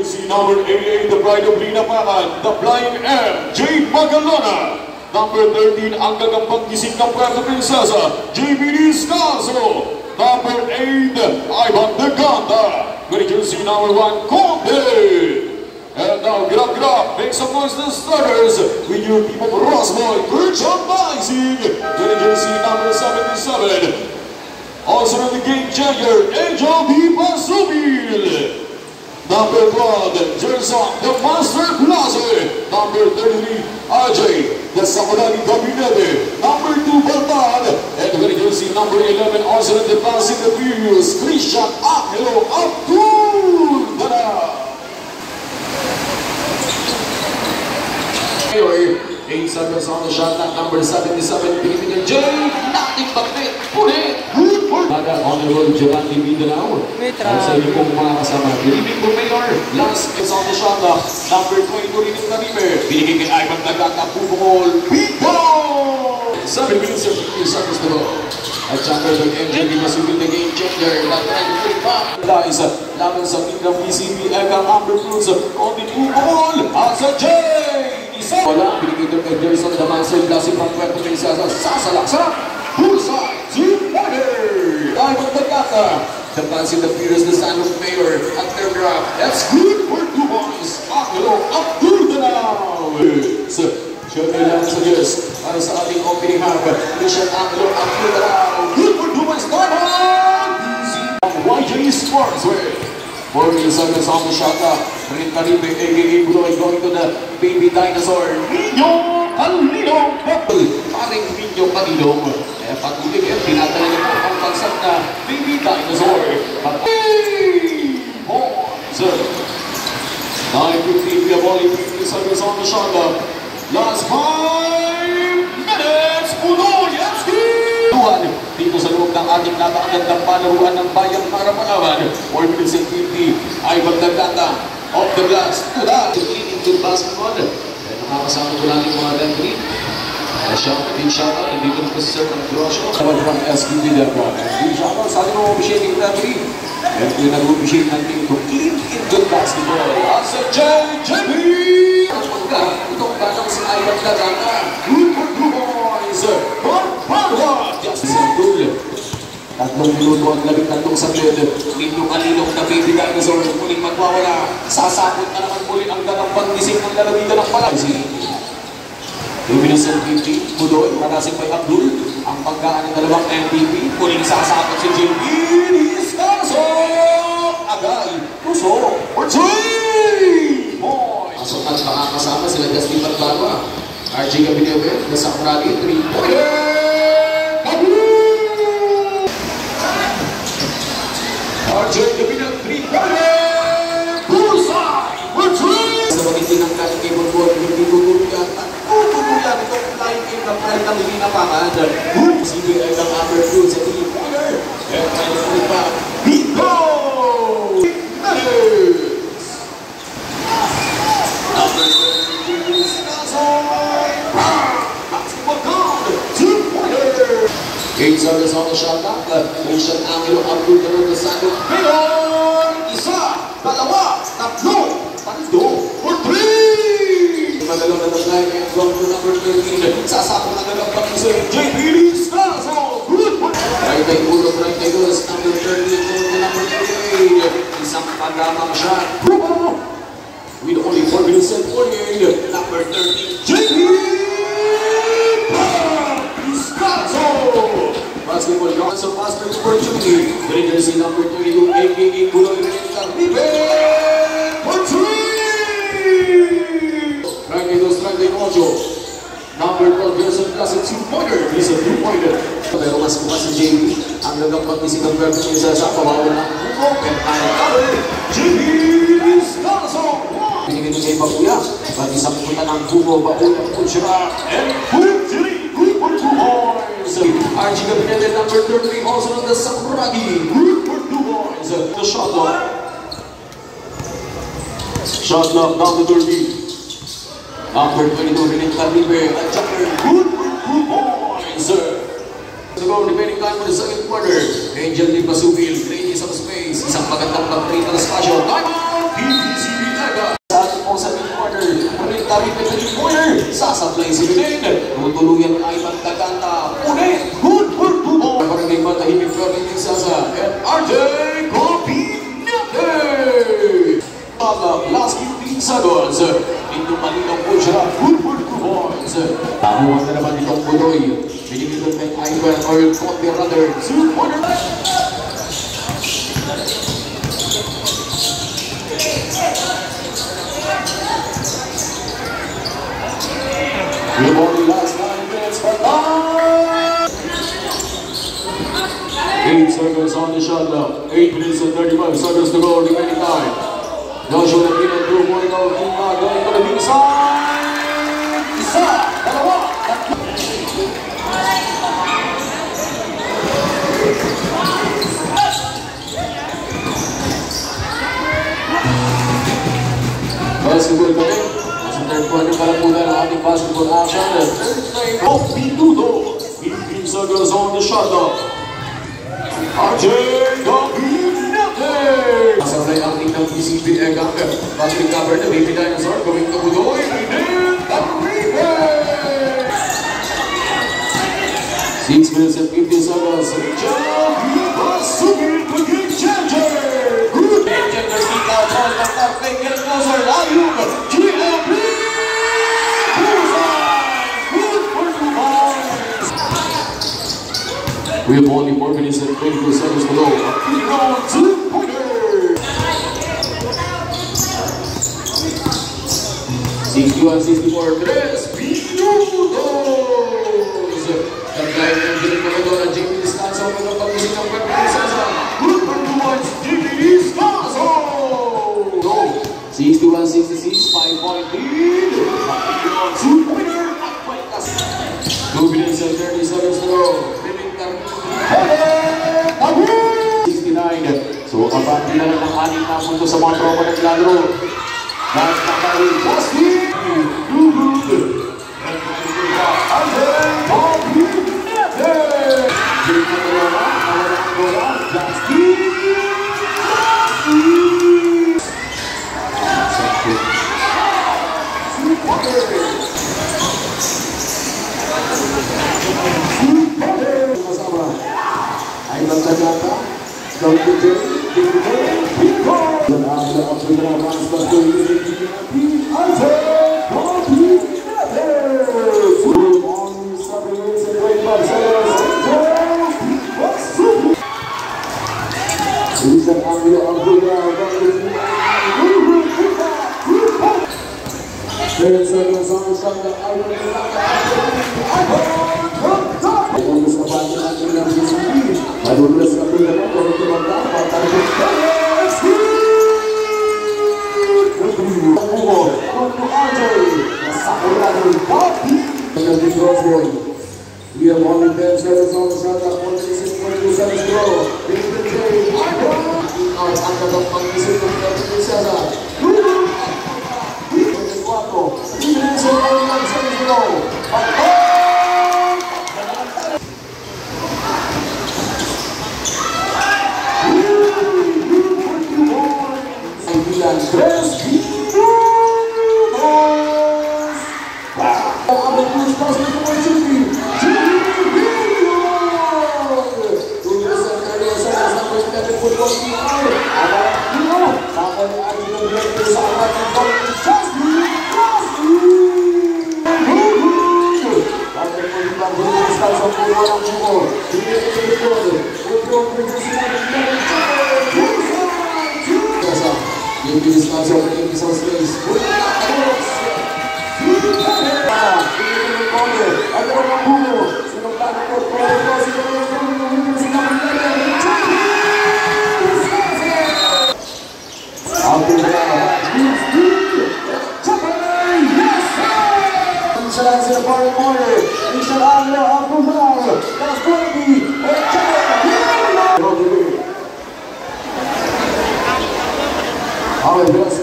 jersey number 88, the pride of Lina Pakan, the Flying M, Jade Magalona. Number 13, ang gagambang gising ng Puerto Princesa, JB Discaso. Number 8, Ivan De Ganda. With jersey number 1, Conde. And now, grab, make some noise to the starters with your team of Rosboy, merchandising. With jersey number 77. Also in the game changer, Angel Di Pasubil. Number 12, Jerson, the Master Plaza. Number 33, Ajay, the Samadani Gabinete. Number 2, Baltad. And with jersey number 11, also in the passing the Furious, Christian Angelo Abdul. Eight seconds on the shot clock, number 77, Philippine J. Nothing but net. Pulit. Good for Honorable Giovanni Mindanao. At sa inyo pong mga kasama, Philippine Mayor. Last is on the shot clock, number 22, Rinit Naribe. Binigay kay Ivan Dagata, Pupukol. Bingo! 7 minutes and 50 seconds to go. At saka ng MJ, Masubil na game changer. Natry to play back. Guys, laban sa team ng PCB, Ega Amber Cruz. On the Pupukol. At sa J. Wala, binigay kay Jerson the Master Classic from Puerto Princesa. Sasalak-sarap! Bullseye! Two-pointer! Ivan Dagata. The Fancy, the Furious, the San of Mayor. At their grab. That's good for 2 points. Angelo Abdul now. Siya lang sa Diyos. Para sa ating opening half. Christian Angelo Abdul now. Good for 2 points. Diamond! YJ Sports. 4 seconds on the shot clock. Rin Caribe, a.k.a. Buloy, going to the Baby Dinosaur. Nino Calilong! Paring Nino Calilong. Kaya patuloy yan, tinatala niyo po ang pagsat na Baby Dinosaur. Sir, 9:50, we have only 50 seconds on the shot clock. Last 5 minutes, Punoyevsky! Dito sa loob ng ating napakagandang panaruan ng Bayang para Palawan. 4 minutes and 50. Ivan Dagata off the glass. Tula. Into basketball. Nakakasama ko lang yung mga referee. Big shoutout. Dito na si Sir Ambrosio. From SQB Debra. Big shoutout sa ating mga officiating referee. And yung nag-officiate natin to clean into basketball. Asa JJB! Itong batang si Ivan Dagata. Good for 2 boys. Pagpagwa! Justice Abdul. 3 minuto at 13 saglit. Ninyong Alilong na Baby Dinosaur. Muling magwawala. Sasabot na naman muli ang gagambang gising ng lalawigan ng Palay. 2 minutes and 50. Budoy. Manasing kay Abdul. Ang pagkaan ng dalawang MVP. Muling sasabot si JB. Discaso! Agay. Tuso. For 3 points. Pasok at makakasama sila Justin Barbarba. RJ Gabinete. Nasa Kurali. 3-pointer. RJ Gabinete. 3-pointer. Bullseye. For 3. Sa magitinang kating kay Borbor. Hindi tutuluyan. Tutuluyan itong flying game na flight ng Lina Pakan. Sige ay ng Amber Cruz sa 3-pointer. And try to put it back. Bingo! Number 32 is Nazoy. Basketball God. 2-pointer. 8 seconds on the shot clock. Christian Angelo Abdul na sa Sandok. Mayor! Isa, dalawa, tatlo, panito, for 3! Magalang na nag-line and from to number 13. Sasako na nagambang isa. JB Discaso. Good for 3. Right by Ulo, right by Dos. Number 13 to number 38. Isang pandamang shot. With only 4 minutes and 48. Number 13, JB Discaso. Basketball grounds of Pastor opportunity. With jersey number 22, a.k.a. Buloy Caribe. For 3! Strike by Ocho. Number 12, Gerson plus a 2-pointer. He's a 2-pointer. Pero mas kumas si JB. Ang nagkapat ni Sinang Berto niya sa kawawa ng open. Cover. JB Discaso. Pinigin niya kay Pakuya. Pag isang punta ng Kumo, Baul ang Pushra. And good for 2 points. RG Gabinete, number 33, also on the Sakuragi. Good for 2 points. The shot clock. Shot clock down to 30. Number 22, Rinit Caribe. At Chucker, good for 2 points. To go, remaining time for the second quarter. Angel Di Pasubil, creating some space. Isang magandang pag-trade ng spasyo. Diamond! PPCB Namuha na naman itong Budoy. Binigyan ng Ivan or Conte rather. 2-pointer. We've only last 9 minutes for time. 8 seconds on the shot clock. 8 minutes and 35 seconds to go remaining time. Joshua Nagina through one goal. Kima going to the big side. Isa, dalawa. Basketball kami. Sa third quarter para muna ang ating basketball action. Third frame of Pitudo. 15 seconds on the shot clock. Arjay Gabinete! Kasabay ang team ng PCB Egang. Basketball cover na Baby Dinosaur. Going to Budoy. And the rebound! 6 minutes and 50 seconds. Richard Basugin to game changer! Good game changer. Speak out on the top. Make it closer. Ayuk. GLP! Good for the ball. We have only 4 minutes and 22 seconds to go. Pino 2-pointer! 61-64, Tres Pinudos! Taglayan ng galing na ito na JP Descanso ang mga pag-isip ng pag-isasa. Good for the ones, JP Descanso! 61-66, 5-point lead. Pino 2-pointer at Puertas. 2 minutes and 30 seconds to go. 69. So, abang nila ng aning na punto sa mga tropa ng lalaro. Mas nakawin Justin Lugud. Andrei Gabinete. Bigyan mo naman, nawalan ang bola. Justin ay magkagata. Don't be the after of the Ravans, but the we have only 10 seconds on the shot clock, 46.2 seconds to go. Ang katong pag-isip ng Pagkakisasa. 3 minutes and 41 seconds to go. Tres Pinudos! Abang terus pas ke pemain Jimmy. Tulis dari saya sampai kita football final. Abang Pino sampai hari ini bersama dengan Justin All right,